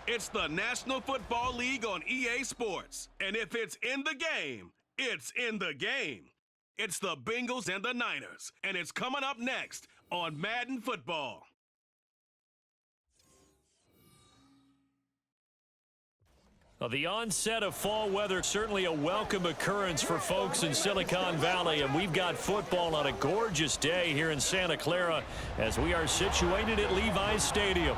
It's the National Football League on EA Sports. And if it's in the game, it's in the game. It's the Bengals and the Niners, and it's coming up next on Madden Football. Well, the onset of fall weather, certainly a welcome occurrence for folks in Silicon Valley, and we've got football on a gorgeous day here in Santa Clara as we are situated at Levi's Stadium.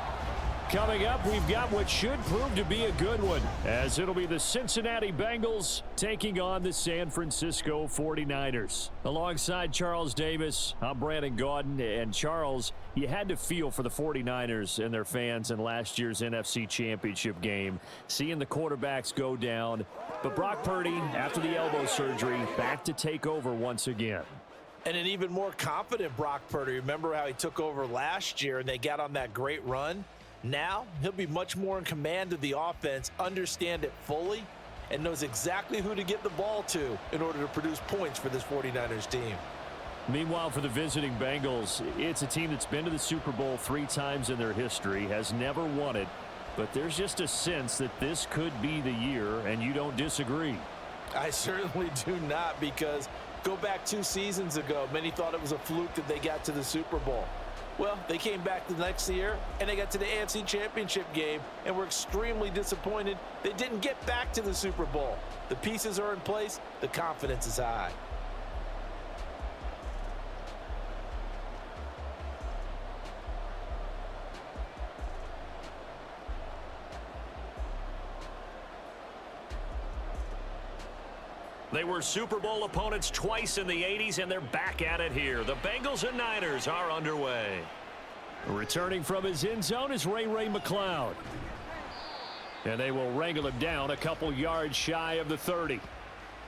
Coming up, we've got what should prove to be a good one, as it'll be the Cincinnati Bengals taking on the San Francisco 49ers. Alongside Charles Davis, I'm Brandon Gaudin, and Charles, you had to feel for the 49ers and their fans in last year's NFC Championship game, seeing the quarterbacks go down. But Brock Purdy, after the elbow surgery, back to take over once again. And an even more confident Brock Purdy. Remember how he took over last year and they got on that great run? Now, he'll be much more in command of the offense, understand it fully, and knows exactly who to get the ball to in order to produce points for this 49ers team. Meanwhile, for the visiting Bengals, it's a team that's been to the Super Bowl 3 times in their history, has never won it, but there's just a sense that this could be the year, and you don't disagree. I certainly do not, because go back 2 seasons ago, many thought it was a fluke that they got to the Super Bowl. Well, they came back the next year, and they got to the AFC Championship game, and were extremely disappointed they didn't get back to the Super Bowl. The pieces are in place. The confidence is high. They were Super Bowl opponents twice in the 80s, and they're back at it here. The Bengals and Niners are underway. Returning from his end zone is Ray McCloud. And they will wrangle him down a couple yards shy of the 30.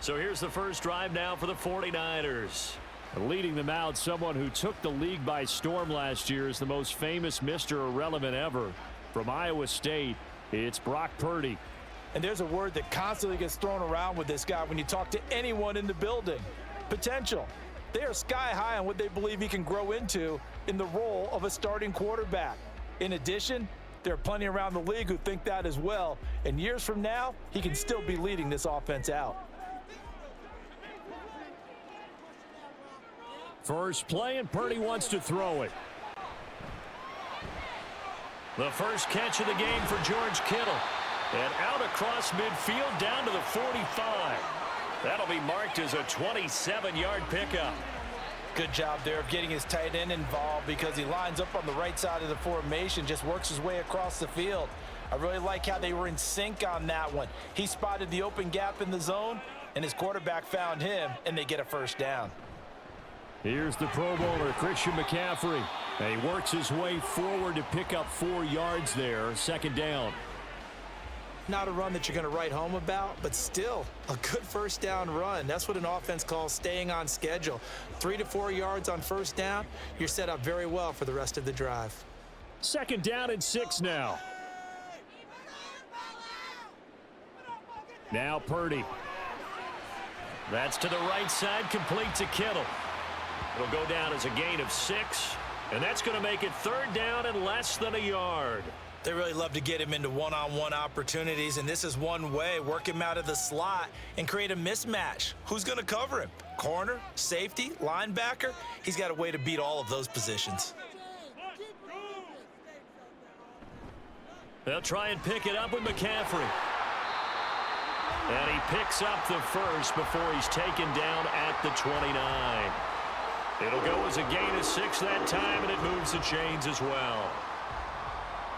So here's the first drive now for the 49ers. Leading them out, someone who took the league by storm last year is the most famous Mr. Irrelevant ever. From Iowa State, it's Brock Purdy. And there's a word that constantly gets thrown around with this guy when you talk to anyone in the building. Potential. They are sky high on what they believe he can grow into in the role of a starting quarterback. In addition, there are plenty around the league who think that as well. And years from now, he can still be leading this offense out. First play, and Purdy wants to throw it. The first catch of the game for George Kittle. And out across midfield down to the 45. That'll be marked as a 27-yard pickup. Good job there of getting his tight end involved, because he lines up on the right side of the formation, just works his way across the field. I really like how they were in sync on that one. He spotted the open gap in the zone, and his quarterback found him, and they get a first down. Here's the Pro Bowler, Christian McCaffrey. And he works his way forward to pick up 4 yards there, second down. Not a run that you're going to write home about, but still a good first down run. That's what an offense calls staying on schedule. 3 to 4 yards on first down, you're set up very well for the rest of the drive. Second down and 6 now. Now Purdy. That's to the right side, complete to Kittle. It'll go down as a gain of 6, and that's going to make it third down and less than a yard. They really love to get him into one-on-one opportunities, and this is one way. Work him out of the slot and create a mismatch. Who's going to cover him? Corner, safety, linebacker? He's got a way to beat all of those positions. They'll try and pick it up with McCaffrey. And he picks up the first before he's taken down at the 29. It'll go as a gain of 6 that time, and it moves the chains as well.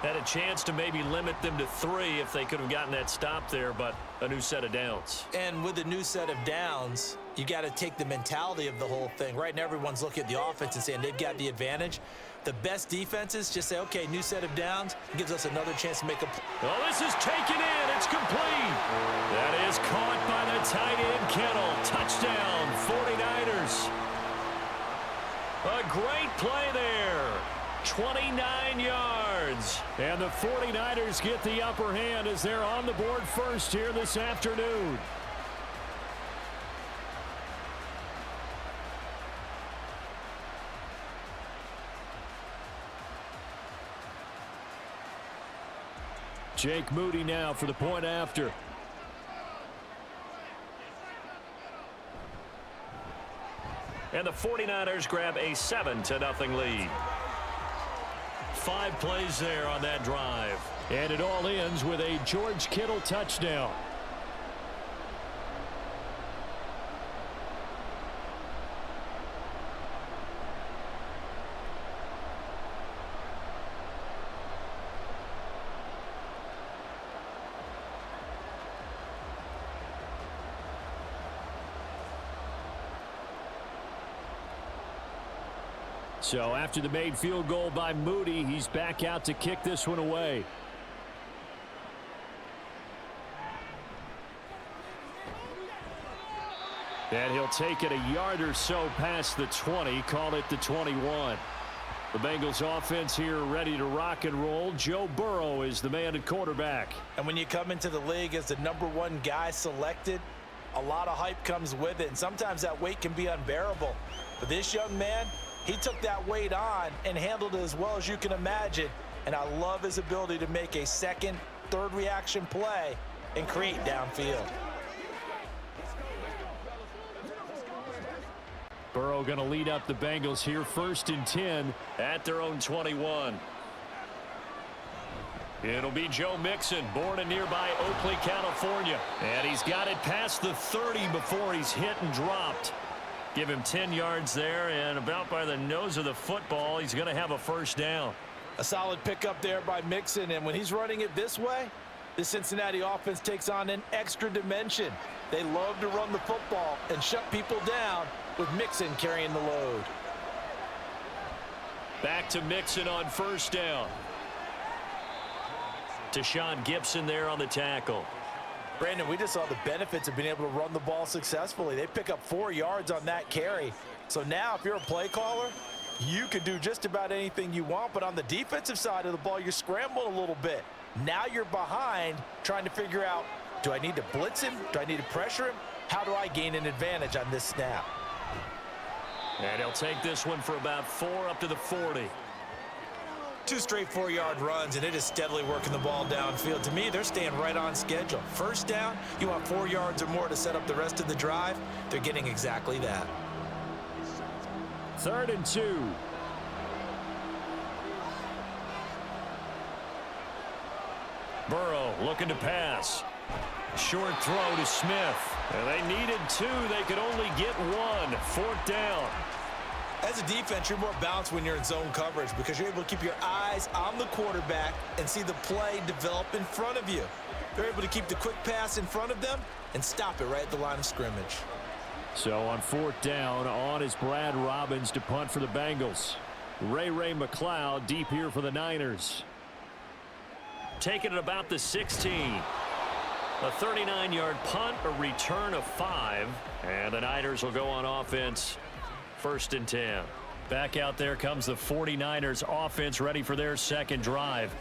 Had a chance to maybe limit them to 3 if they could have gotten that stop there, but a new set of downs. And with a new set of downs, you got to take the mentality of the whole thing. Right now, everyone's looking at the offense and saying they've got the advantage. The best defenses just say, okay, new set of downs. It gives us another chance to make a play. Oh, this is taken in. It's complete. That is caught by the tight end, Kittle. Touchdown, 49ers. A great play there. 29 yards. And the 49ers get the upper hand as they're on the board first here this afternoon. Jake Moody now for the point after. And the 49ers grab a 7-0 lead. 5 plays there on that drive. And it all ends with a George Kittle touchdown. So after the made field goal by Moody, he's back out to kick this one away. And he'll take it a yard or so past the 20, call it the 21. The Bengals offense here ready to rock and roll. Joe Burrow is the man at quarterback. And when you come into the league as the #1 guy selected, a lot of hype comes with it. And sometimes that weight can be unbearable. But this young man, he took that weight on and handled it as well as you can imagine. And I love his ability to make a second, third reaction play and create downfield. Burrow going to lead up the Bengals here, 1st and 10 at their own 21. It'll be Joe Mixon, born in nearby Oakley, California. And he's got it past the 30 before he's hit and dropped. Give him 10 yards there, and about by the nose of the football, he's going to have a 1st down. A solid pickup there by Mixon, and when he's running it this way, the Cincinnati offense takes on an extra dimension. They love to run the football and shut people down with Mixon carrying the load. Back to Mixon on 1st down. Deshaun Gibson there on the tackle. Brandon, we just saw the benefits of being able to run the ball successfully. They pick up 4 yards on that carry. So now if you're a play caller, you can do just about anything you want. But on the defensive side of the ball, you're scrambling a little bit. Now you're behind trying to figure out, do I need to blitz him? Do I need to pressure him? How do I gain an advantage on this snap? And he'll take this one for about 4 up to the 40. 2 straight 4-yard runs, and it is steadily working the ball downfield. To me, they're staying right on schedule. 1st down, you want 4 yards or more to set up the rest of the drive. They're getting exactly that. 3rd and 2. Burrow looking to pass. Short throw to Smith. And they needed 2. They could only get 1. 4th down. As a defense, you're more balanced when you're in zone coverage because you're able to keep your eyes on the quarterback and see the play develop in front of you. They're able to keep the quick pass in front of them and stop it right at the line of scrimmage. So on 4th down, on is Brad Robbins to punt for the Bengals. Ray McCloud deep here for the Niners. Taking it about the 16. A 39-yard punt, a return of 5. And the Niners will go on offense. 1st and 10. Back out there comes the 49ers offense ready for their 2nd drive.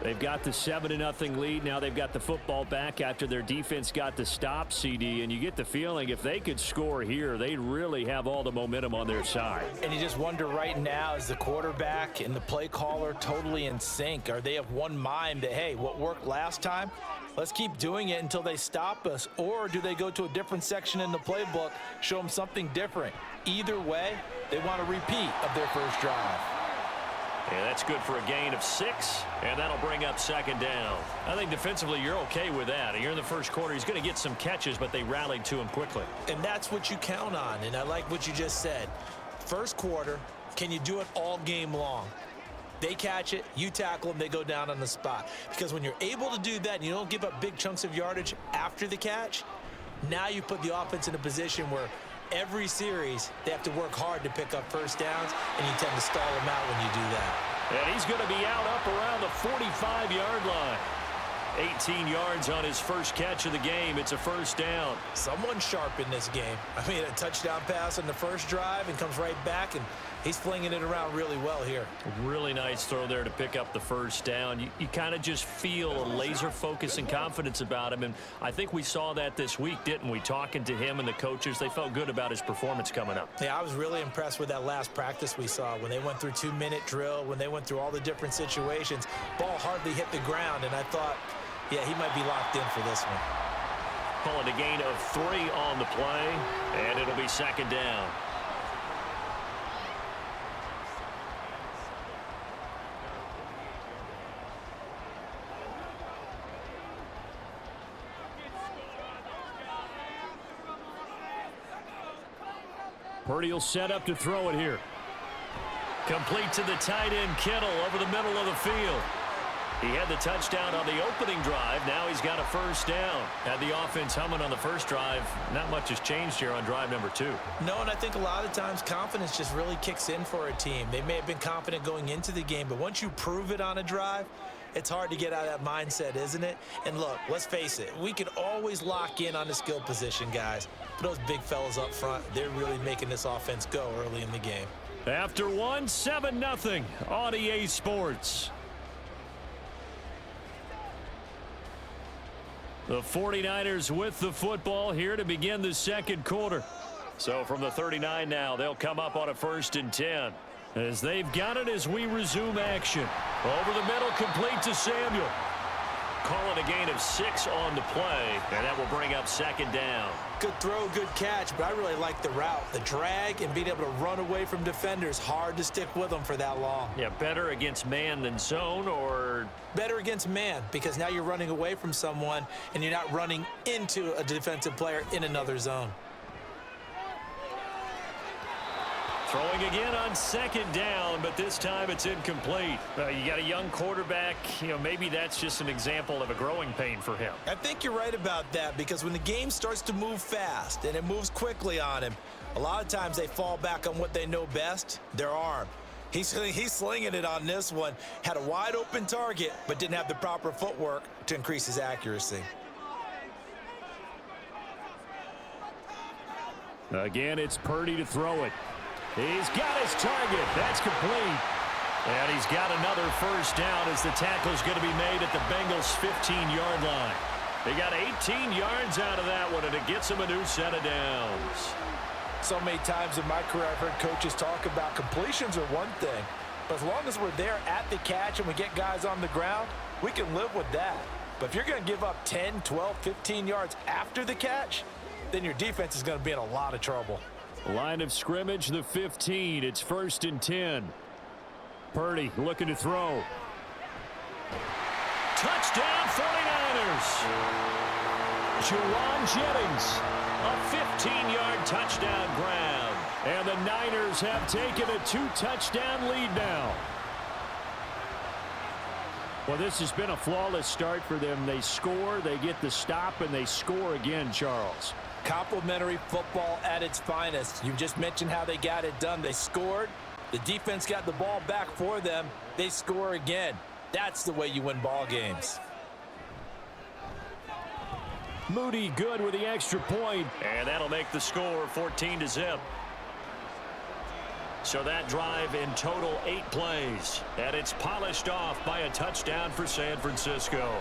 They've got the 7-0 lead. Now they've got the football back after their defense got the stop, CD. And you get the feeling if they could score here, they'd really have all the momentum on their side. And you just wonder right now, is the quarterback and the play caller totally in sync? Are they of one mind that, hey, what worked last time? Let's keep doing it until they stop us. Or do they go to a different section in the playbook, show them something different? Either way, they want a repeat of their 1st drive. Yeah, that's good for a gain of 6, and that'll bring up 2nd down. I think defensively you're okay with that. You're in the 1st quarter. He's going to get some catches, but they rallied to him quickly. And that's what you count on, and I like what you just said. 1st quarter, can you do it all game long? They catch it, you tackle them, they go down on the spot. Because when you're able to do that and you don't give up big chunks of yardage after the catch, now you put the offense in a position where every series they have to work hard to pick up 1st downs, and you tend to stall them out when you do that. And he's going to be out up around the 45-yard line. 18 yards on his 1st catch of the game. It's a 1st down. Someone's sharp in this game. I mean, a touchdown pass on the 1st drive and comes right back, and He's flinging it around really well here. Really nice throw there to pick up the first down. You kind of just feel a laser focus and confidence about him, and I think we saw that this week, didn't we? Talking to him and the coaches, they felt good about his performance coming up. Yeah, I was really impressed with that last practice we saw when they went through 2-minute drill, when they went through all the different situations. Ball hardly hit the ground, and I thought, yeah, he might be locked in for this one. Call it a gain of 3 on the play, and it'll be second down. Purdy will set up to throw it here. Complete to the tight end, Kittle, over the middle of the field. He had the touchdown on the opening drive. Now he's got a first down. Had the offense humming on the first drive. Not much has changed here on drive number 2. No, and I think a lot of times confidence just really kicks in for a team. They may have been confident going into the game, but once you prove it on a drive, it's hard to get out of that mindset, isn't it? And look, let's face it, we can always lock in on the skill position, guys. But those big fellas up front, they're really making this offense go early in the game. After one, 7-0 on EA Sports. The 49ers with the football here to begin the second quarter. So from the 39 now, they'll come up on a 1st and 10. As they've got it as we resume action. Over the middle, complete to Samuel. Call it a gain of 6 on the play, and that will bring up second down. Good throw, good catch, but I really like the route. The drag and being able to run away from defenders, hard to stick with them for that long. Yeah, better against man than zone, or? Better against man, because now you're running away from someone and you're not running into a defensive player in another zone. Throwing again on second down, but this time it's incomplete. You got a young quarterback. Maybe that's just an example of a growing pain for him. I think you're right about that, because when the game starts to move fast and it moves quickly on him, a lot of times they fall back on what they know best, their arm. He's slinging it on this one. Had a wide open target, but didn't have the proper footwork to increase his accuracy. Again, it's Purdy to throw it. He's got his target. That's complete. And he's got another first down as the tackle is going to be made at the Bengals' 15-yard line. They got 18 yards out of that one, and it gets them a new set of downs. So many times in my career I've heard coaches talk about completions are one thing, but as long as we're there at the catch and we get guys on the ground, we can live with that. But if you're going to give up 10, 12, 15 yards after the catch, then your defense is going to be in a lot of trouble. Line of scrimmage, the 15. It's 1st and 10. Purdy looking to throw. Touchdown 49ers. Juwan Jennings, a 15-yard touchdown grab. And the Niners have taken a 2-touchdown lead now. Well, this has been a flawless start for them. They score, they get the stop, and they score again, Charles. Complimentary football at its finest. You just mentioned how they got it done. They scored. The defense got the ball back for them. They score again. That's the way you win ball games. Moody good with the extra point, and that'll make the score 14-0. So that drive in total 8 plays, and it's polished off by a touchdown for San Francisco.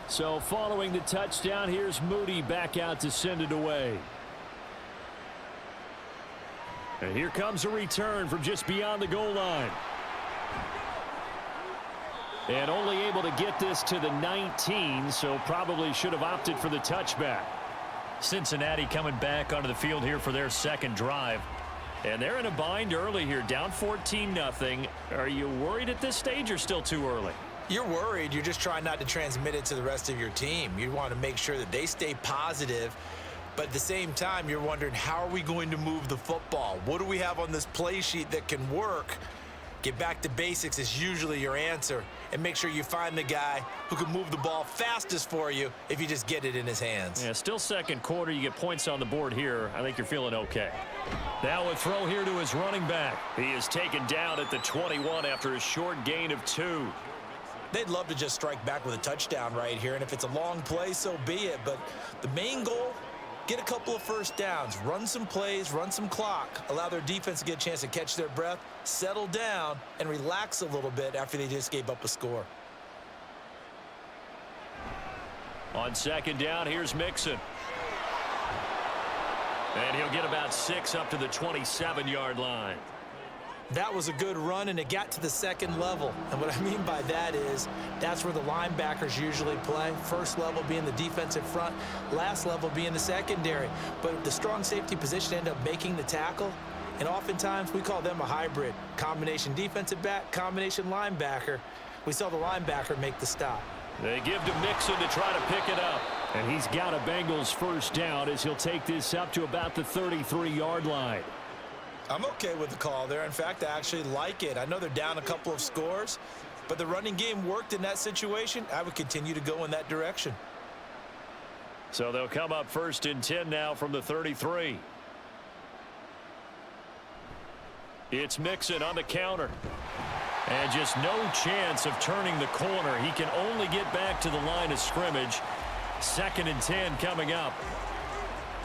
So following the touchdown, here's Moody back out to send it away. And here comes a return from just beyond the goal line. And only able to get this to the 19, so probably should have opted for the touchback. Cincinnati coming back onto the field here for their second drive. And they're in a bind early here, down 14-0. Are you worried at this stage or still too early? You're worried. You're just trying not to transmit it to the rest of your team. You want to make sure that they stay positive, but at the same time, you're wondering, how are we going to move the football? What do we have on this play sheet that can work? Get back to basics is usually your answer, and make sure you find the guy who can move the ball fastest for you if you just get it in his hands. Yeah, still second quarter. You get points on the board here. I think you're feeling okay. Now a throw here to his running back. He is taken down at the 21 after a short gain of 2. They'd love to just strike back with a touchdown right here, and if it's a long play, so be it. But the main goal, get a couple of first downs, run some plays, run some clock, allow their defense to get a chance to catch their breath, settle down, and relax a little bit after they just gave up a score. On second down, here's Mixon. And he'll get about 6 up to the 27-yard line. That was a good run, and it got to the second level. And what I mean by that is that's where the linebackers usually play. First level being the defensive front, last level being the secondary. But the strong safety position ended up making the tackle, and oftentimes we call them a hybrid. Combination defensive back, combination linebacker. We saw the linebacker make the stop. They give to Mixon to try to pick it up. And he's got a Bengals first down as he'll take this up to about the 33-yard line. I'm okay with the call there. In fact, I actually like it. I know they're down a couple of scores, but the running game worked in that situation. I would continue to go in that direction. So they'll come up first and 10 now from the 33. It's Mixon on the counter. And just no chance of turning the corner. He can only get back to the line of scrimmage. Second and 10 coming up.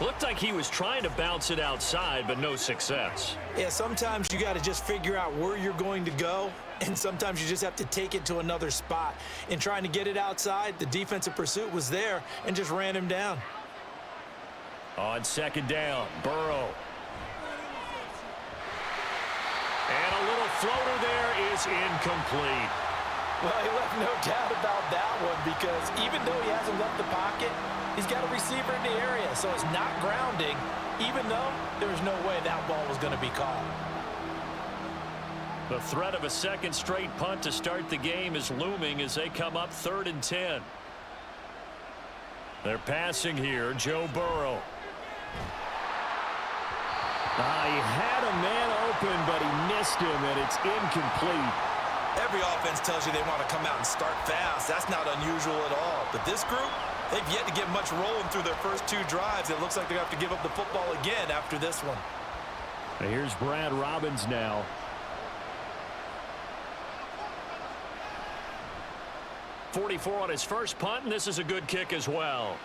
Looked like he was trying to bounce it outside, but no success. Yeah, sometimes you got to just figure out where you're going to go, and sometimes you just have to take it to another spot. In trying to get it outside, the defensive pursuit was there and just ran him down. On second down, Burrow. And a little floater there is incomplete. Well, he left no doubt about that one, because even though he hasn't left the pocket, he's got a receiver in the area, so it's not grounding, even though there's no way that ball was going to be caught. The threat of a second straight punt to start the game is looming as they come up 3rd and 10. They're passing here, Joe Burrow. He had a man open, but he missed him, and it's incomplete. Every offense tells you they want to come out and start fast. That's not unusual at all. But this group, they've yet to get much rolling through their first 2 drives. It looks like they're going to have to give up the football again after this one. And here's Brad Robbins now. .44 on his first punt, and this is a good kick as well.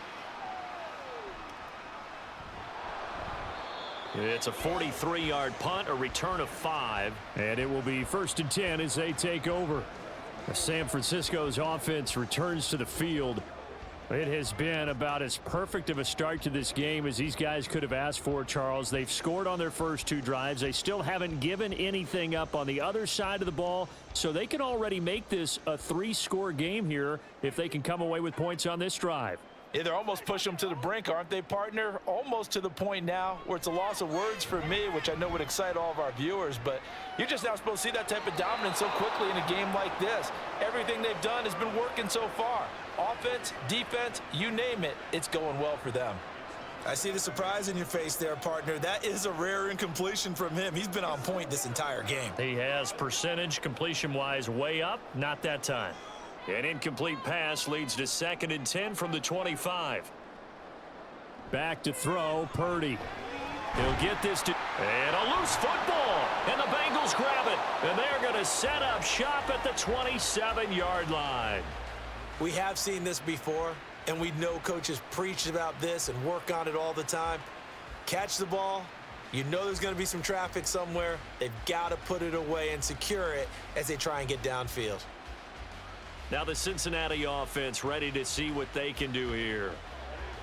It's a 43-yard punt, a return of 5, and it will be 1st and 10 as they take over. San Francisco's offense returns to the field. It has been about as perfect of a start to this game as these guys could have asked for, Charles. They've scored on their first 2 drives. They still haven't given anything up on the other side of the ball, so they can already make this a 3-score game here if they can come away with points on this drive. Yeah, they're almost pushing them to the brink, aren't they, partner? Almost to the point now where it's a loss of words for me, which I know would excite all of our viewers, but you're just not supposed to see that type of dominance so quickly in a game like this. Everything they've done has been working so far. Offense, defense, you name it, it's going well for them. I see the surprise in your face there, partner. That is a rare incompletion from him. He's been on point this entire game. He has percentage completion-wise way up, not that time. An incomplete pass leads to 2nd and 10 from the 25. Back to throw, Purdy. He'll get this to... And a loose football. And the Bengals grab it. And they're going to set up shop at the 27-yard line. We have seen this before, and we know coaches preach about this and work on it all the time. Catch the ball. You know there's going to be some traffic somewhere. They've got to put it away and secure it as they try and get downfield. Now the Cincinnati offense ready to see what they can do here.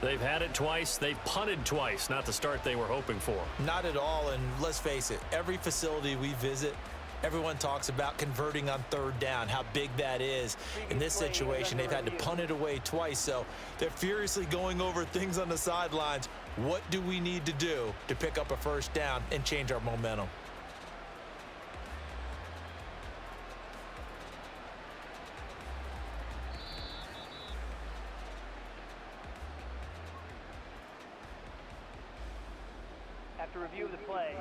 They've had it twice. They've punted twice. Not the start they were hoping for. Not at all, and let's face it, every facility we visit, everyone talks about converting on 3rd down, how big that is. In this situation, they've had to punt it away twice, so they're furiously going over things on the sidelines. What do we need to do to pick up a first down and change our momentum? After review of the play,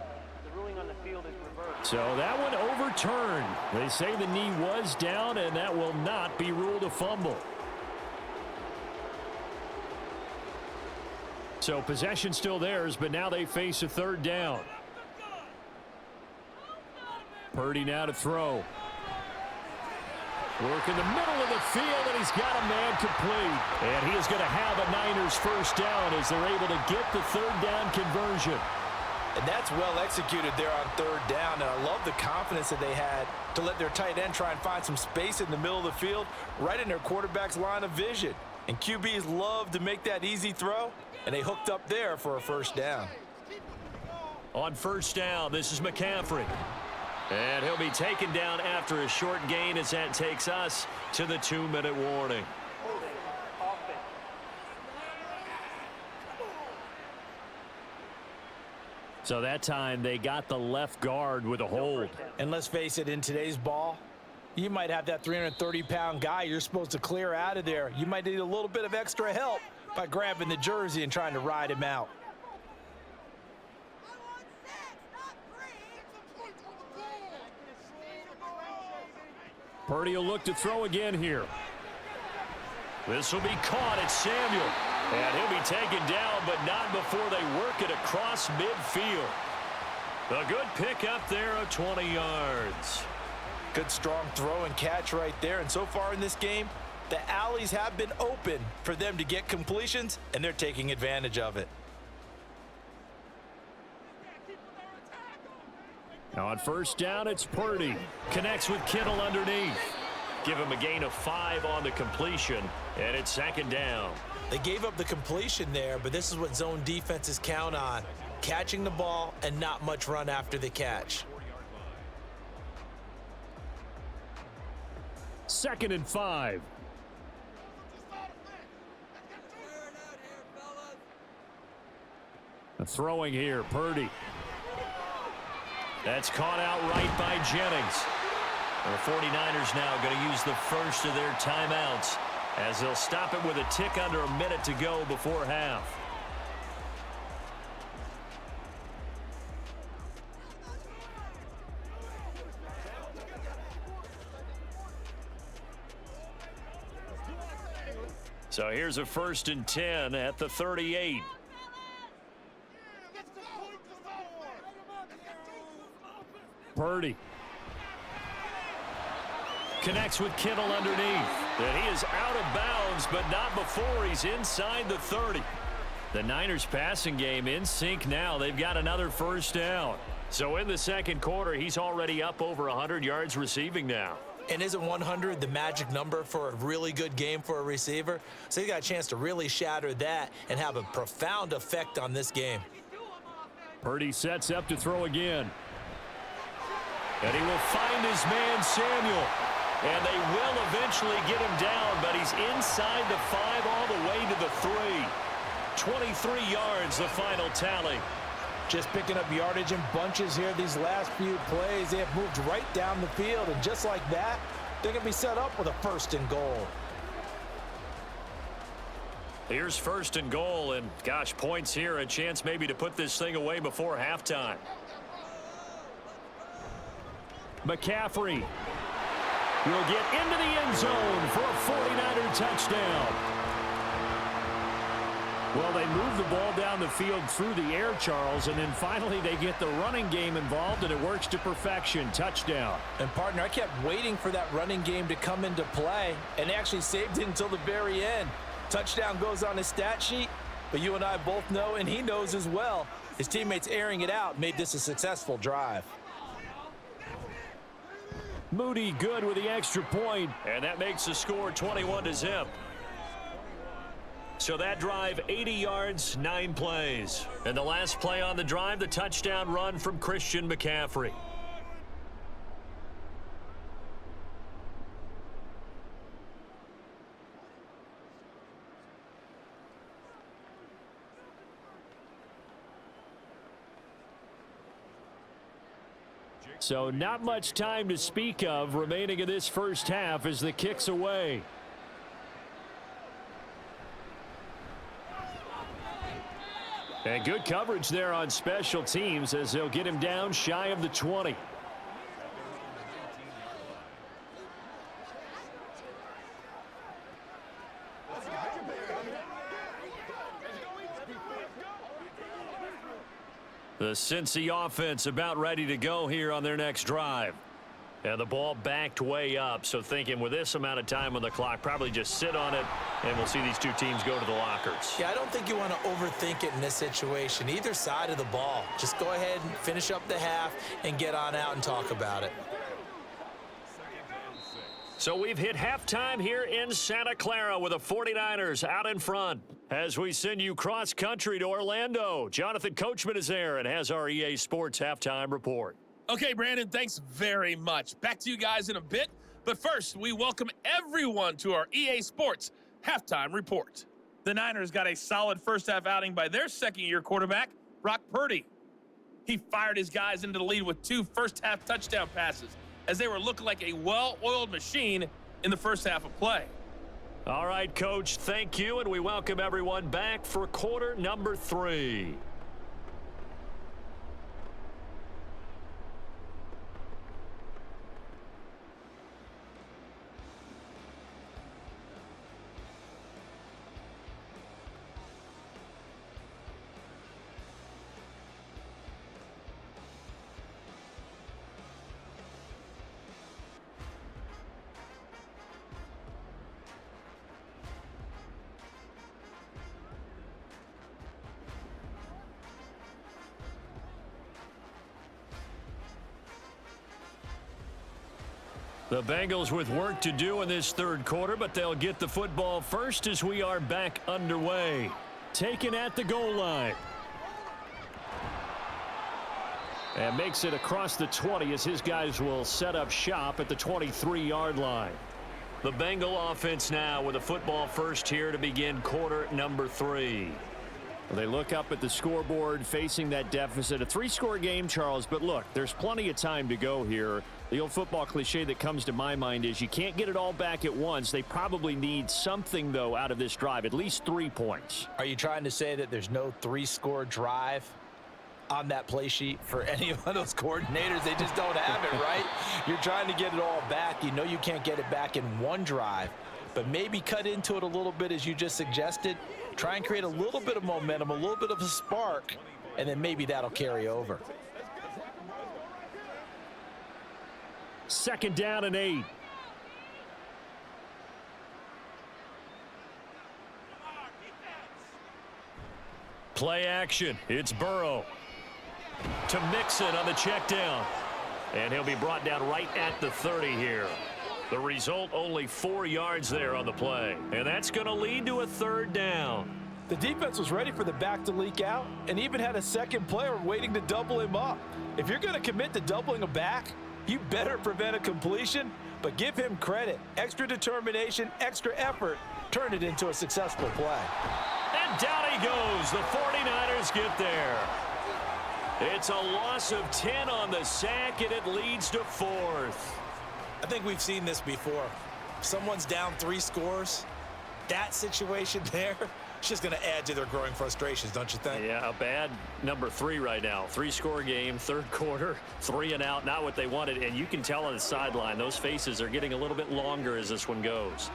the ruling on the field is reversed. So that one overturned. They say the knee was down, and that will not be ruled a fumble. So possession still theirs, but now they face a third down. Purdy now to throw. Work in the middle of the field, and he's got a man complete. And he is going to have a Niners first down as they're able to get the third down conversion. And that's well executed there on third down. And I love the confidence that they had to let their tight end try and find some space in the middle of the field, right in their quarterback's line of vision. And QBs love to make that easy throw, and they hooked up there for a first down. On first down, this is McCaffrey. And he'll be taken down after a short gain as that takes us to the 2-minute warning. So that time they got the left guard with a hold. And let's face it, in today's ball, you might have that 330-pound guy you're supposed to clear out of there. You might need a little bit of extra help by grabbing the jersey and trying to ride him out. Purdy will look to throw again here. This will be caught at Samuel. And he'll be taken down, but not before they work it across midfield. A good pickup there of 20 yards. Good strong throw and catch right there. And so far in this game, the alleys have been open for them to get completions, and they're taking advantage of it. Now on first down, it's Purdy. Connects with Kittle underneath. Give him a gain of 5 on the completion, and it's second down. They gave up the completion there, but this is what zone defenses count on. Catching the ball and not much run after the catch. 2nd and 5. Throwing here, Purdy. That's caught out right by Jennings. The 49ers now going to use the first of their timeouts as they'll stop it with a tick under a minute to go before half. So here's a 1st and 10 at the 38. Purdy connects with Kittle underneath. And he is out of bounds, but not before he's inside the 30. The Niners passing game in sync now. They've got another first down. So in the second quarter, he's already up over 100 yards receiving now. And isn't 100 the magic number for a really good game for a receiver? So he got a chance to really shatter that and have a profound effect on this game. Purdy sets up to throw again. And he will find his man Samuel. And they will eventually get him down, but he's inside the 5 all the way to the 3. 23 yards, the final tally. Just picking up yardage in bunches here these last few plays. They have moved right down the field, and just like that, they're going to be set up with a 1st and goal. Here's 1st and goal, and gosh, points here, a chance maybe to put this thing away before halftime. McCaffrey will get into the end zone for a 49er touchdown. Well, they move the ball down the field through the air, Charles, and then finally they get the running game involved, and it works to perfection. Touchdown. And, partner, I kept waiting for that running game to come into play, and they actually saved it until the very end. Touchdown goes on his stat sheet, but you and I both know, and he knows as well, his teammates airing it out made this a successful drive. Moody good with the extra point, and that makes the score 21-0. So that drive, 80 yards, 9 plays. And the last play on the drive, the touchdown run from Christian McCaffrey. So not much time to speak of remaining in this first half as the kick's away. And good coverage there on special teams as they'll get him down shy of the 20. The Cincy offense about ready to go here on their next drive. And the ball backed way up, so thinking with this amount of time on the clock, probably just sit on it, and we'll see these two teams go to the lockers. Yeah, I don't think you want to overthink it in this situation. Either side of the ball. Just go ahead and finish up the half and get on out and talk about it. So we've hit halftime here in Santa Clara with the 49ers out in front. As we send you cross-country to Orlando, Jonathan Coachman is there and has our EA Sports halftime report. Okay, Brandon, thanks very much. Back to you guys in a bit. But first, we welcome everyone to our EA Sports halftime report. The Niners got a solid first-half outing by their second-year quarterback, Brock Purdy. He fired his guys into the lead with 2 first-half touchdown passes as they were looking like a well-oiled machine in the first half of play. All right, Coach, thank you, and we welcome everyone back for quarter number 3. The Bengals with work to do in this third quarter, but they'll get the football first as we are back underway. Taken at the goal line. And makes it across the 20 as his guys will set up shop at the 23-yard line. The Bengal offense now with a football first here to begin quarter number 3. Well, they look up at the scoreboard facing that deficit. A 3-score game, Charles, but look, there's plenty of time to go here. The old football cliche that comes to my mind is you can't get it all back at once. They probably need something, though, out of this drive, at least 3 points. Are you trying to say that there's no 3-score drive on that play sheet for any of those coordinators? They just don't have it, right? You're trying to get it all back. You know you can't get it back in one drive, but maybe cut into it a little bit as you just suggested. Try and create a little bit of momentum, a little bit of a spark, and then maybe that'll carry over. 2nd down and 8. Play action. It's Burrow to Mixon on the check down. And he'll be brought down right at the 30 here. The result, only 4 yards there on the play. And that's going to lead to a 3rd down. The defense was ready for the back to leak out and even had a second player waiting to double him up. If you're going to commit to doubling a back, you better prevent a completion, but give him credit. Extra determination, extra effort, turn it into a successful play. And down he goes. The 49ers get there. It's a loss of 10 on the sack, and it leads to 4th. I think we've seen this before. Someone's down 3 scores. That situation there, it's just going to add to their growing frustrations, don't you think? Yeah, a bad number 3 right now. 3-score game, 3rd quarter, 3 and out, not what they wanted. And you can tell on the sideline, those faces are getting a little bit longer as this one goes.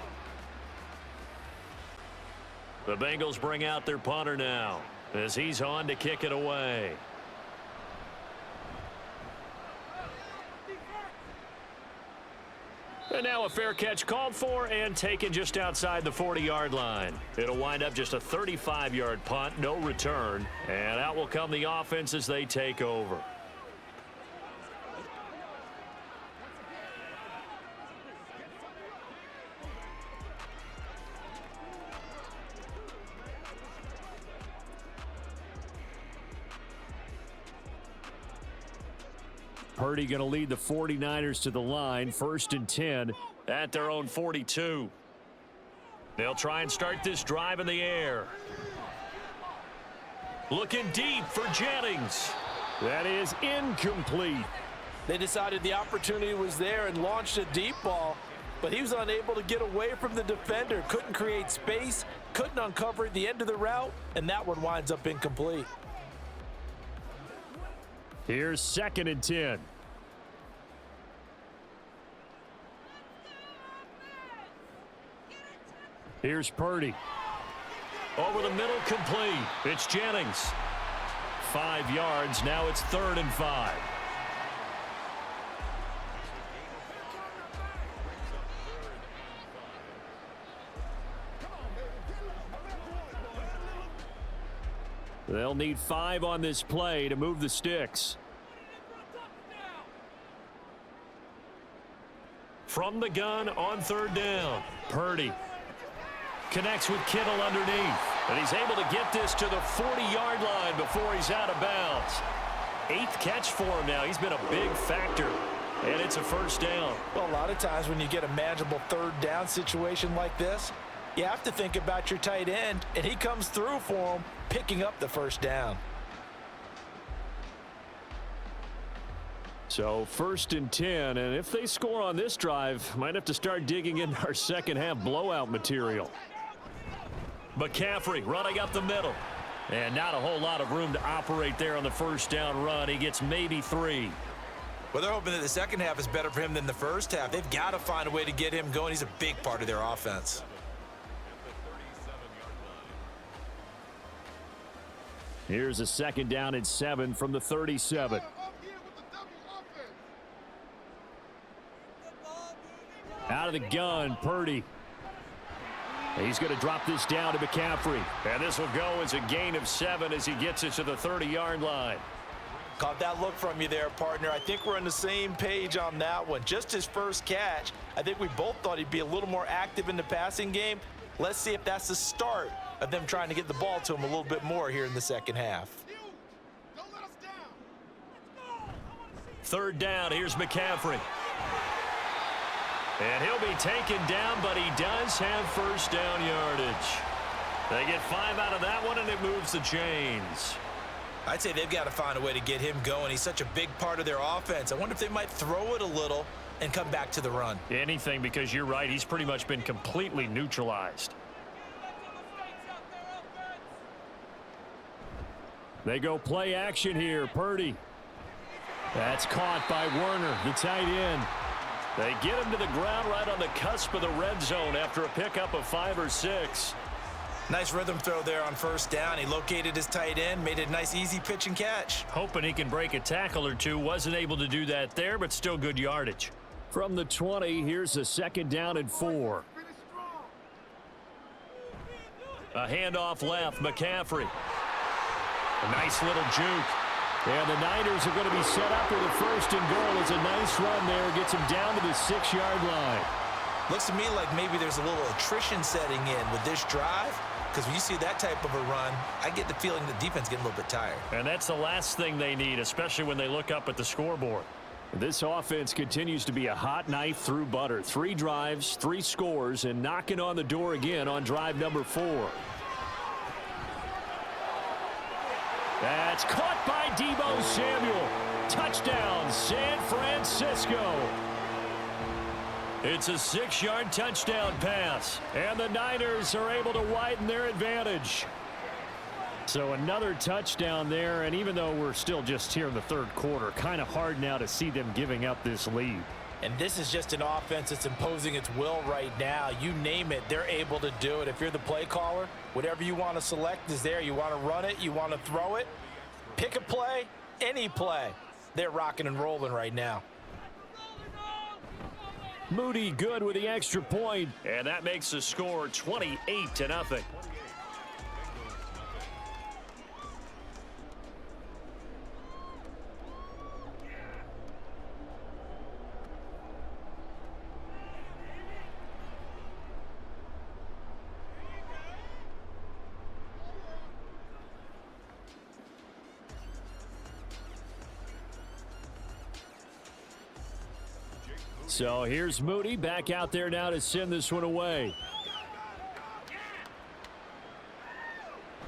The Bengals bring out their punter now as he's on to kick it away. And now a fair catch called for and taken just outside the 40-yard line. It'll wind up just a 35-yard punt, no return. And out will come the offense as they take over. Purdy going to lead the 49ers to the line, 1st and 10 at their own 42. They'll try and start this drive in the air. Looking deep for Jennings. That is incomplete. They decided the opportunity was there and launched a deep ball, but he was unable to get away from the defender. Couldn't create space, couldn't uncover the end of the route, and that one winds up incomplete. Here's 2nd and 10. Here's Purdy. Over the middle, complete. It's Jennings. 5 yards. Now it's 3rd and 5. They'll need 5 on this play to move the sticks. From the gun on 3rd down. Purdy connects with Kittle underneath. And he's able to get this to the 40-yard line before he's out of bounds. 8th catch for him now. He's been a big factor. And it's a 1st down. Well, a lot of times when you get a manageable 3rd down situation like this, you have to think about your tight end, and he comes through for him, picking up the 1st down. So 1st and 10, and if they score on this drive, might have to start digging into our second half blowout material. McCaffrey running up the middle. And not a whole lot of room to operate there on the 1st down run. He gets maybe 3. Well, they're hoping that the second half is better for him than the first half. They've got to find a way to get him going. He's a big part of their offense. Here's a 2nd down and 7 from the 37. Out of the gun, Purdy. He's going to drop this down to McCaffrey. And this will go as a gain of 7 as he gets it to the 30-yard line. Caught that look from you there, partner. I think we're on the same page on that one. Just his first catch. I think we both thought he'd be a little more active in the passing game. Let's see if that's the start of them trying to get the ball to him a little bit more here in the second half. 3rd down, here's McCaffrey. And he'll be taken down, but he does have 1st down yardage. They get 5 out of that one, and it moves the chains. I'd say they've got to find a way to get him going. He's such a big part of their offense. I wonder if they might throw it a little and come back to the run. Anything, because you're right. He's pretty much been completely neutralized. They go play action here. Purdy. That's caught by Werner, the tight end. They get him to the ground right on the cusp of the red zone after a pickup of 5 or 6. Nice rhythm throw there on 1st down. He located his tight end, made it a nice, easy pitch and catch. Hoping he can break a tackle or two. Wasn't able to do that there, but still good yardage. From the 20, here's a 2nd down and 4. A handoff left, McCaffrey. A nice little juke. And the Niners are going to be set up with a 1st and goal. It's a nice run there. Gets him down to the 6-yard line. Looks to me like maybe there's a little attrition setting in with this drive, because when you see that type of a run, I get the feeling the defense getting a little bit tired. And that's the last thing they need, especially when they look up at the scoreboard. This offense continues to be a hot knife through butter. 3 drives, 3 scores, and knocking on the door again on drive number 4. That's caught by Deebo Samuel. Touchdown, San Francisco. It's a 6-yard touchdown pass, and the Niners are able to widen their advantage. So another touchdown there, and even though we're still just here in the 3rd quarter, kind of hard now to see them giving up this lead. And this is just an offense that's imposing its will right now. You name it, they're able to do it. If you're the play caller, whatever you want to select is there. You want to run it, you want to throw it. Pick a play, any play. They're rocking and rolling right now. Moody good with the extra point, and that makes the score 28-0. So here's Moody back out there now to send this one away.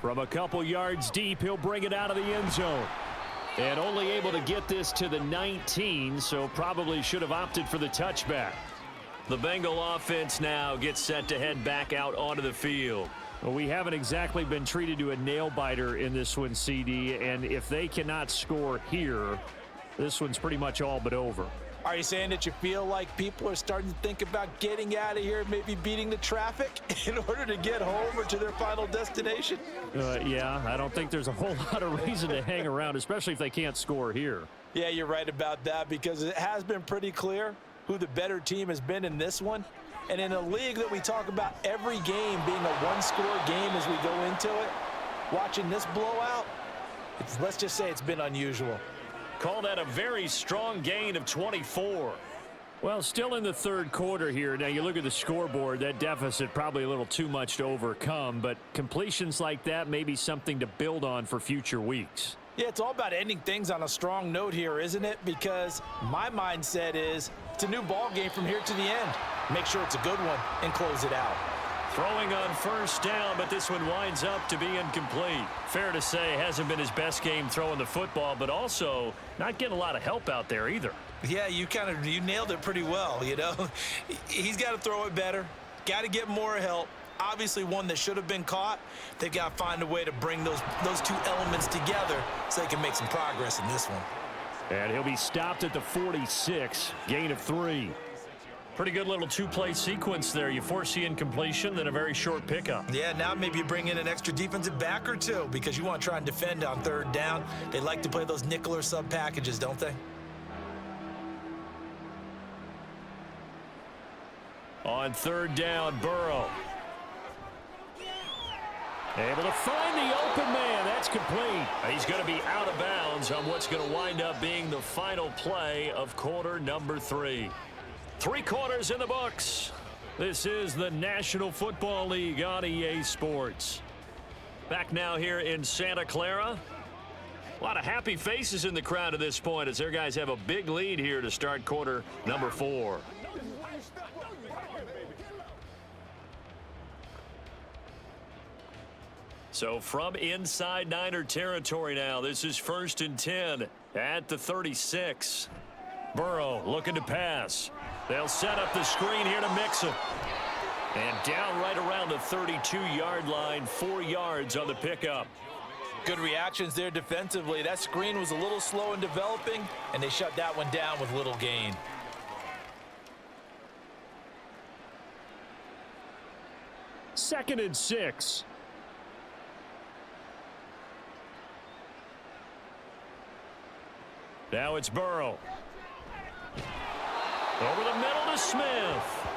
From a couple yards deep, he'll bring it out of the end zone. And only able to get this to the 19, so probably should have opted for the touchback. The Bengal offense now gets set to head back out onto the field. Well, we haven't exactly been treated to a nail-biter in this one, CD, and if they cannot score here, this one's pretty much all but over. Are you saying that you feel like people are starting to think about getting out of here, maybe beating the traffic in order to get home or to their final destination? Yeah, I don't think there's a whole lot of reason to hang around, especially if they can't score here. Yeah, you're right about that, because it has been pretty clear who the better team has been in this one. And in a league that we talk about every game being a one-score game as we go into it, watching this blowout, let's just say it's been unusual. Call that a very strong gain of 24. Well, still in the third quarter here. Now, you look at the scoreboard, that deficit probably a little too much to overcome, but completions like that may be something to build on for future weeks. Yeah, it's all about ending things on a strong note here, isn't it? Because my mindset is it's a new ball game from here to the end. Make sure it's a good one and close it out. Throwing on first down, but this one winds up to be incomplete. Fair to say, hasn't been his best game throwing the football, but also not getting a lot of help out there either. Yeah, you nailed it pretty well, you know. He's got to throw it better, got to get more help. Obviously one that should have been caught. They've got to find a way to bring those two elements together so they can make some progress in this one. And he'll be stopped at the 46, gain of 3. Pretty good little two-play sequence there. You force the incompletion, then a very short pickup. Yeah, now maybe you bring in an extra defensive back or two because you want to try and defend on third down. They like to play those nickel or sub packages, don't they? On third down, Burrow. Able to find the open man. That's complete. He's going to be out of bounds on what's going to wind up being the final play of quarter number 3. 3 quarters in the books. This is the National Football League on EA Sports. Back now here in Santa Clara. A lot of happy faces in the crowd at this point as their guys have a big lead here to start quarter number 4. So from inside Niner territory now, this is 1st and 10 at the 36. Burrow looking to pass. They'll set up the screen here to Mixon. And down right around the 32-yard line, 4 yards on the pickup. Good reactions there defensively. That screen was a little slow in developing, and they shut that one down with little gain. Second and 6. Now it's Burrow. Over the middle to Smith.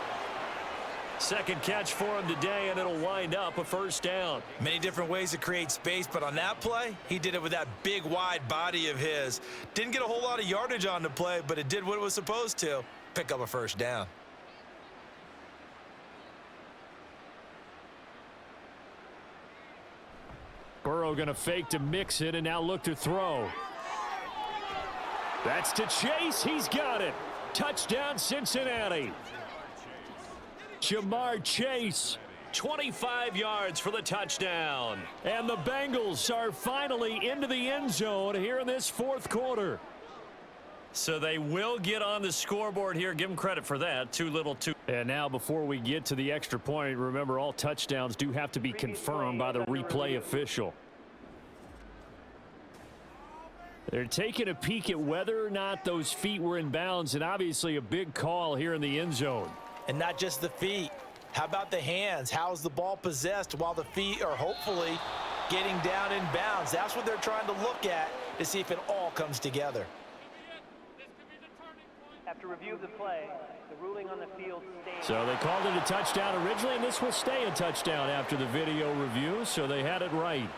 Second catch for him today, and it'll wind up a first down. Many different ways to create space, but on that play, he did it with that big, wide body of his. Didn't get a whole lot of yardage on the play, but it did what it was supposed to. Pick up a first down. Burrow going to fake to Mixon and now look to throw. That's to Chase. He's got it. Touchdown, Cincinnati. Jamar Chase, 25 yards for the touchdown. And the Bengals are finally into the end zone here in this 4th quarter. So they will get on the scoreboard here. Give them credit for that. Too little, too. And now before we get to the extra point, remember all touchdowns do have to be confirmed by the replay official. They're taking a peek at whether or not those feet were in bounds, and obviously a big call here in the end zone. And not just the feet. How about the hands? How is the ball possessed while the feet are hopefully getting down in bounds? That's what they're trying to look at to see if it all comes together. After review of the play, the ruling on the field stands. So they called it a touchdown originally, and this will stay a touchdown after the video review, so they had it right.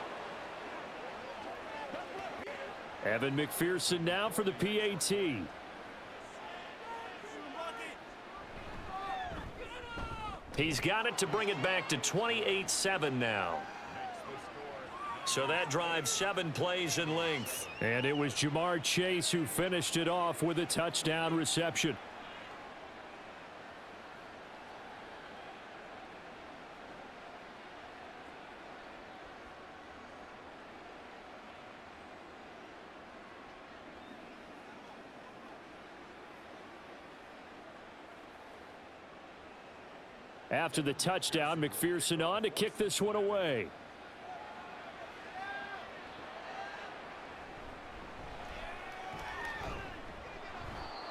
Evan McPherson now for the PAT. He's got it to bring it back to 28-7 now. So that drives 7 plays in length. And it was Jamar Chase who finished it off with a touchdown reception. After the touchdown, McPherson on to kick this one away.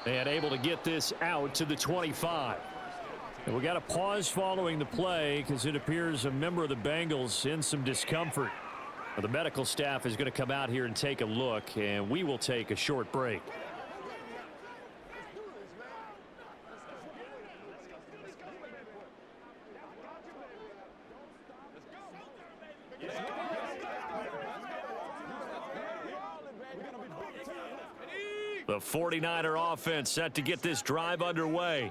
And able to get this out to the 25. And we got a pause following the play because it appears a member of the Bengals in some discomfort. Well, the medical staff is going to come out here and take a look, and we will take a short break. The 49er offense set to get this drive underway.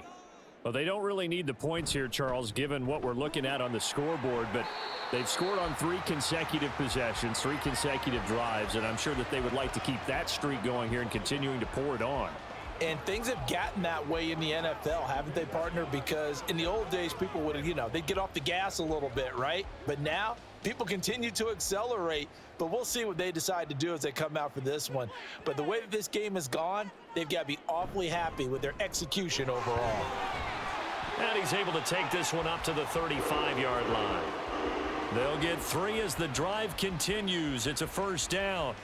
Well, they don't really need the points here, Charles, given what we're looking at on the scoreboard, but they've scored on 3 consecutive possessions, 3 consecutive drives, and I'm sure that they would like to keep that streak going here and continuing to pour it on. And things have gotten that way in the NFL, haven't they, partner? Because in the old days, people would, they'd get off the gas a little bit, right? But now, people continue to accelerate. But we'll see what they decide to do as they come out for this one. But the way that this game has gone, they've got to be awfully happy with their execution overall. And he's able to take this one up to the 35-yard line. They'll get 3 as the drive continues. It's a first down.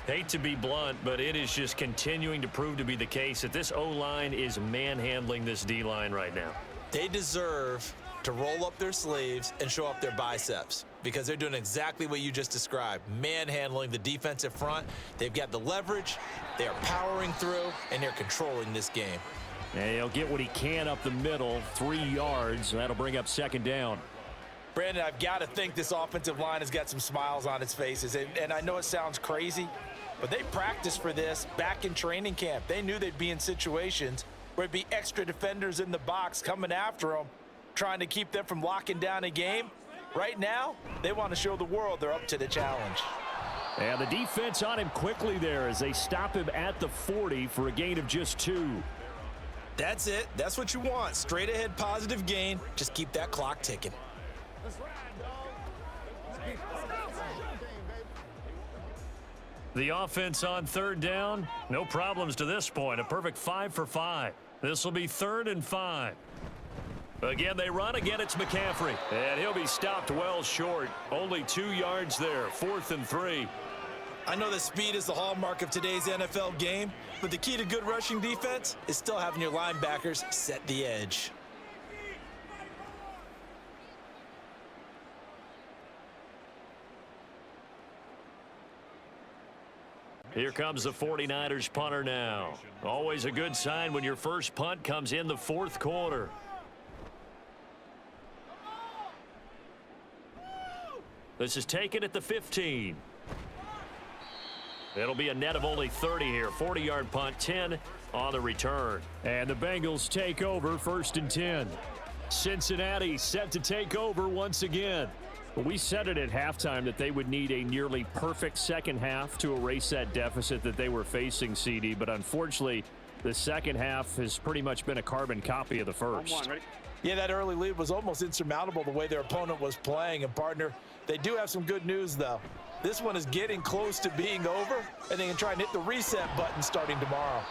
Hate to be blunt, but it is just continuing to prove to be the case that this O-line is manhandling this D-line right now. They deserve to roll up their sleeves and show up their biceps because they're doing exactly what you just described, manhandling the defensive front. They've got the leverage, they are powering through, and they're controlling this game. And he'll get what he can up the middle, 3 yards, and that'll bring up second down. Brandon, I've got to think this offensive line has got some smiles on its faces, and I know it sounds crazy, but they practiced for this back in training camp. They knew they'd be in situations where there'd be extra defenders in the box coming after them, trying to keep them from locking down a game. Right now, they want to show the world they're up to the challenge. And the defense on him quickly there as they stop him at the 40 for a gain of just 2. That's it. That's what you want. Straight ahead positive gain. Just keep that clock ticking. The offense on third down, no problems to this point. A perfect 5 for 5. This will be 3rd and 5. Again, they run. Again, it's McCaffrey. And he'll be stopped well short. Only 2 yards there. 4th and 3. I know that speed is the hallmark of today's NFL game, but the key to good rushing defense is still having your linebackers set the edge. Here comes the 49ers punter now. Always a good sign when your first punt comes in the 4th quarter. This is taken at the 15. It'll be a net of only 30 here. 40-yard punt, 10 on the return. And the Bengals take over 1st and 10. Cincinnati set to take over once again. We said it at halftime that they would need a nearly perfect second half to erase that deficit that they were facing, CD. But unfortunately, the second half has pretty much been a carbon copy of the first. Yeah, that early lead was almost insurmountable the way their opponent was playing. And, partner, they do have some good news, though. This one is getting close to being over, and they can try and hit the reset button starting tomorrow.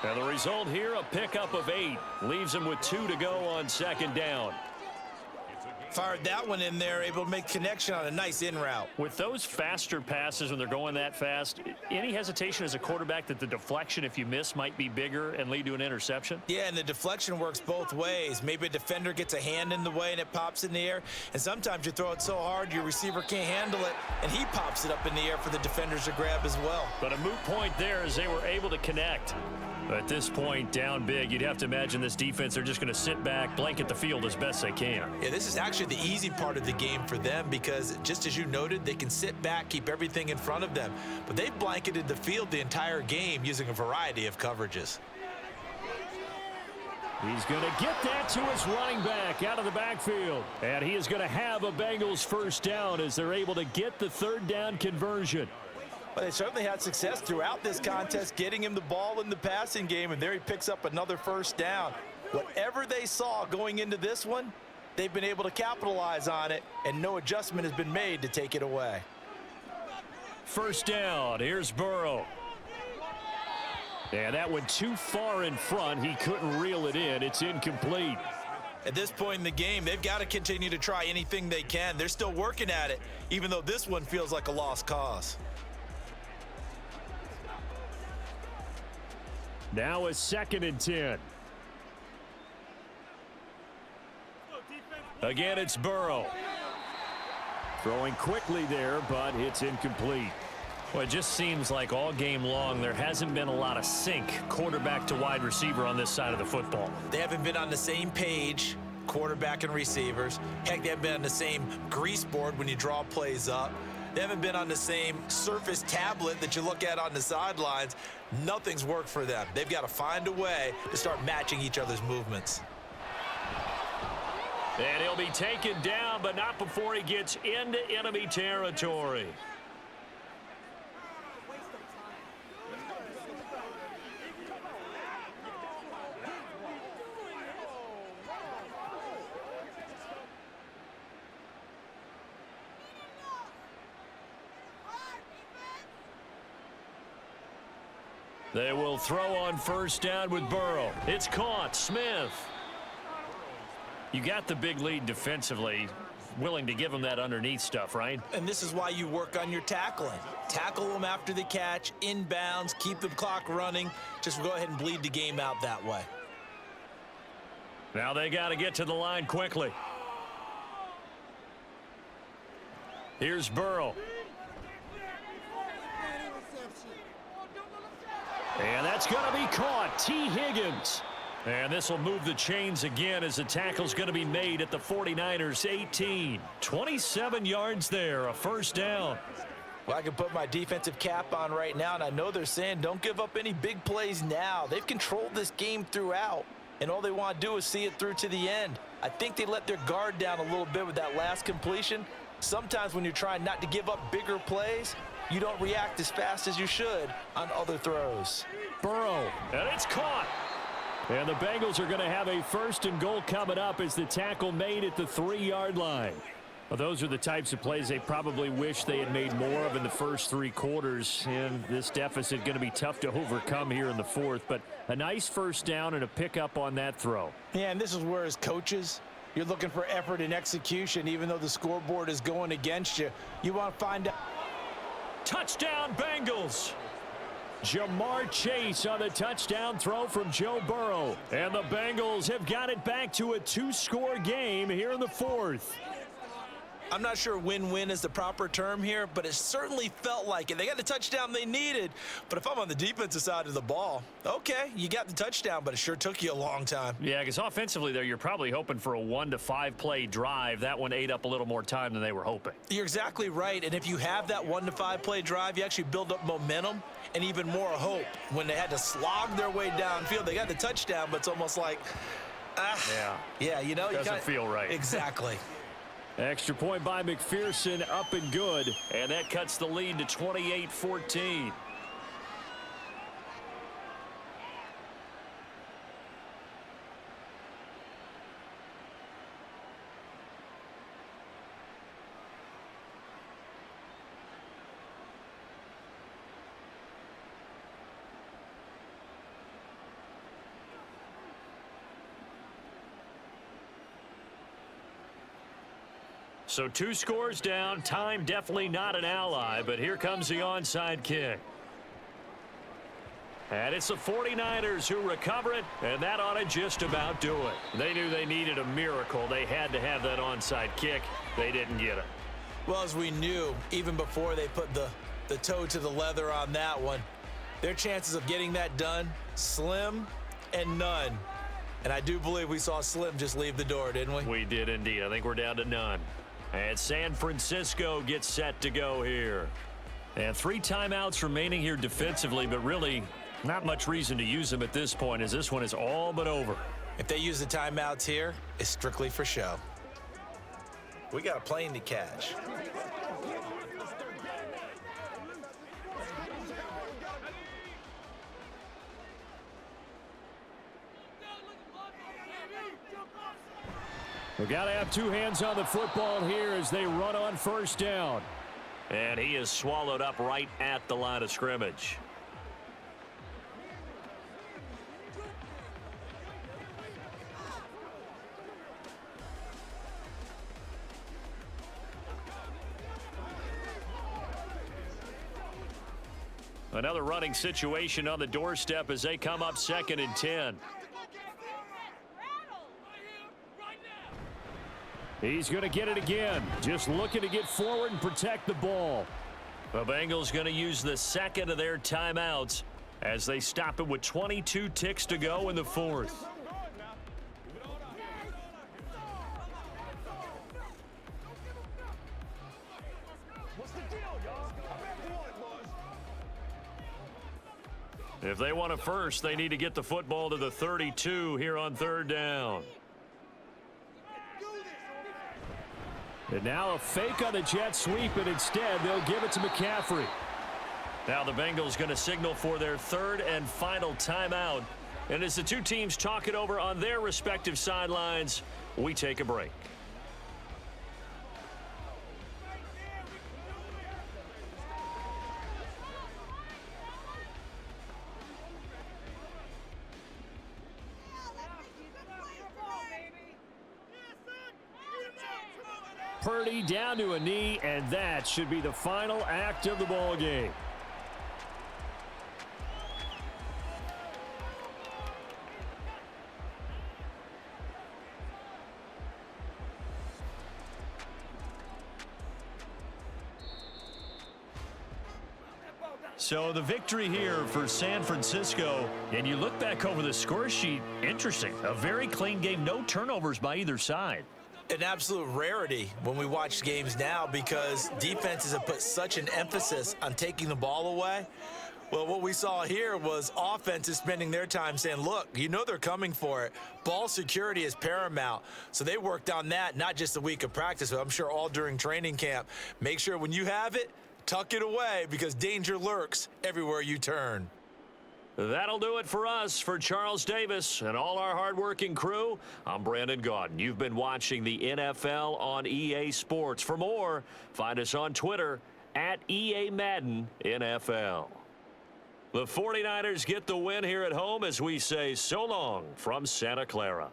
And the result here, a pickup of 8. Leaves them with 2 to go on second down. Fired that one in there, able to make connection on a nice in route. With those faster passes when they're going that fast, any hesitation as a quarterback that the deflection, if you miss, might be bigger and lead to an interception? Yeah, and the deflection works both ways. Maybe a defender gets a hand in the way and it pops in the air, and sometimes you throw it so hard your receiver can't handle it, and he pops it up in the air for the defenders to grab as well. But a moot point there as they were able to connect. At this point, down big, you'd have to imagine this defense, they're just going to sit back, blanket the field as best they can. Yeah, this is actually the easy part of the game for them because, just as you noted, they can sit back, keep everything in front of them. But they've blanketed the field the entire game using a variety of coverages. He's going to get that to his running back out of the backfield. And he is going to have a Bengals first down as they're able to get the 3rd down conversion. Well, they certainly had success throughout this contest, getting him the ball in the passing game, and there he picks up another first down. Whatever they saw going into this one, they've been able to capitalize on it, and no adjustment has been made to take it away. First down, here's Burrow. And that went too far in front. He couldn't reel it in. It's incomplete. At this point in the game, they've got to continue to try anything they can. They're still working at it, even though this one feels like a lost cause. Now a 2nd and 10. Again, it's Burrow. Throwing quickly there, but it's incomplete. Well, it just seems like all game long there hasn't been a lot of sync quarterback to wide receiver on this side of the football. They haven't been on the same page, quarterback and receivers. Heck, they haven't been on the same grease board when you draw plays up. They haven't been on the same Surface tablet that you look at on the sidelines. Nothing's worked for them. They've got to find a way to start matching each other's movements. And he'll be taken down, but not before he gets into enemy territory. They will throw on 1st down with Burrow. It's caught. Smith. You got the big lead defensively. Willing to give them that underneath stuff, right? And this is why you work on your tackling. Tackle them after the catch, inbounds, keep the clock running. Just go ahead and bleed the game out that way. Now they got to get to the line quickly. Here's Burrow. And that's going to be caught. T. Higgins. And this will move the chains again as the tackle's going to be made at the 49ers 18. 27 yards there, a 1st down. Well, I can put my defensive cap on right now, and I know they're saying don't give up any big plays now. They've controlled this game throughout, and all they want to do is see it through to the end. I think they let their guard down a little bit with that last completion. Sometimes when you're trying not to give up bigger plays, you don't react as fast as you should on other throws. Burrow, and it's caught. And the Bengals are going to have a 1st and goal coming up as the tackle made at the 3-yard line. Well, those are the types of plays they probably wish they had made more of in the first 3 quarters. And this deficit going to be tough to overcome here in the 4th. But a nice 1st down and a pickup on that throw. Yeah, and this is where as coaches, you're looking for effort and execution. Even though the scoreboard is going against you, you want to find out. Touchdown, Bengals. Jamar Chase on the touchdown throw from Joe Burrow. And the Bengals have got it back to a 2-score game here in the 4th. I'm not sure win-win is the proper term here, but it certainly felt like it. They got the touchdown they needed, but if I'm on the defensive side of the ball, okay, you got the touchdown, but it sure took you a long time. Yeah, because offensively there, you're probably hoping for a 1 to 5 play drive. That one ate up a little more time than they were hoping. You're exactly right, and if you have that 1 to 5 play drive, you actually build up momentum and even more hope. When they had to slog their way downfield, they got the touchdown, but it's almost like, yeah, you know, doesn't feel right. Exactly. Extra point by McPherson, up and good. And that cuts the lead to 28-14. So 2 scores down. Time definitely not an ally, but here comes the onside kick. And it's the 49ers who recover it, and that ought to just about do it. They knew they needed a miracle. They had to have that onside kick. They didn't get it. Well, as we knew, even before they put the toe to the leather on that one, their chances of getting that done, slim and none. And I do believe we saw Slim just leave the door, didn't we? We did indeed. I think we're down to none. And San Francisco gets set to go here. And 3 timeouts remaining here defensively, but really not much reason to use them at this point, as this one is all but over. If they use the timeouts here, it's strictly for show. We got a plane to catch. We've got to have 2 hands on the football here as they run on 1st down. And he is swallowed up right at the line of scrimmage. Another running situation on the doorstep as they come up 2nd and 10. He's going to get it again. Just looking to get forward and protect the ball. The Bengals going to use the second of their timeouts as they stop it with 22 ticks to go in the 4th. If they want a first, they need to get the football to the 32 here on 3rd down. And now a fake on the jet sweep, and instead they'll give it to McCaffrey. Now the Bengals going to signal for their 3rd and final timeout. And as the two teams talk it over on their respective sidelines, we take a break. Purdy down to a knee, and that should be the final act of the ball game. So the victory here for San Francisco, and you look back over the score sheet, interesting. A very clean game, no turnovers by either side. An absolute rarity when we watch games now because defenses have put such an emphasis on taking the ball away. Well, what we saw here was offenses spending their time saying, look, you know they're coming for it. Ball security is paramount. So they worked on that, not just a week of practice, but I'm sure all during training camp. Make sure when you have it, tuck it away because danger lurks everywhere you turn. That'll do it for us. For Charles Davis and all our hardworking crew, I'm Brandon Gaudin. You've been watching the NFL on EA Sports. For more, find us on Twitter at EA Madden NFL. The 49ers get the win here at home as we say so long from Santa Clara.